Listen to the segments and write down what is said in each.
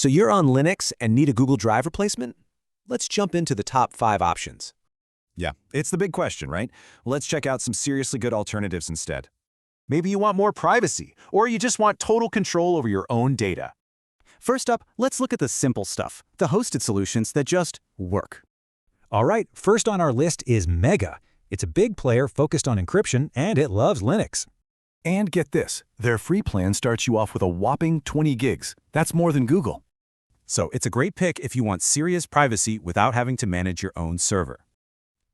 So you're on Linux and need a Google Drive replacement? Let's jump into the top 5 options. Yeah, it's the big question, right? Let's check out some seriously good alternatives instead. Maybe you want more privacy, or you just want total control over your own data. First up, let's look at the simple stuff, the hosted solutions that just work. All right, first on our list is Mega. It's a big player focused on encryption, and it loves Linux. And get this, their free plan starts you off with a whopping 20 gigs. That's more than Google. So it's a great pick if you want serious privacy without having to manage your own server.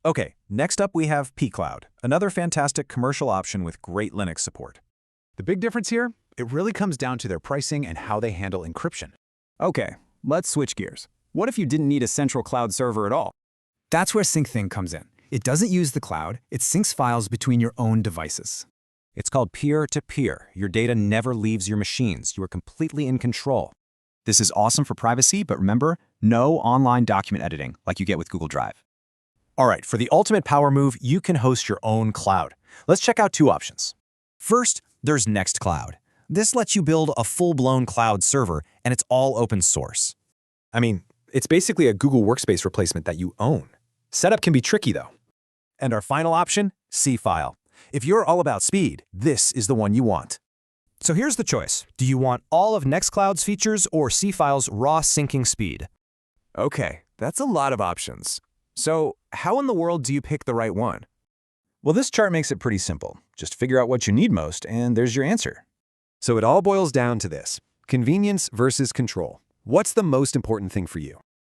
Okay, next up we have pCloud, another fantastic commercial option with great Linux support. The big difference here? It really comes down to their pricing and how they handle encryption. Okay, let's switch gears. What if you didn't need a central cloud server at all? That's where SyncThing comes in. It doesn't use the cloud, it syncs files between your own devices. It's called peer-to-peer. Your data never leaves your machines. You are completely in control. This is awesome for privacy, but remember, no online document editing like you get with Google Drive. All right, for the ultimate power move, you can host your own cloud. Let's check out 2 options. First, there's Nextcloud. This lets you build a full-blown cloud server, and it's all open source. I mean, it's basically a Google Workspace replacement that you own. Setup can be tricky, though. And our final option, C-File. If you're all about speed, this is the one you want. So here's the choice. Do you want all of Nextcloud's features or C-File's raw syncing speed? Okay, that's a lot of options. So how in the world do you pick the right one? Well, this chart makes it pretty simple. Just figure out what you need most, and there's your answer. So it all boils down to this: convenience versus control. What's the most important thing for you?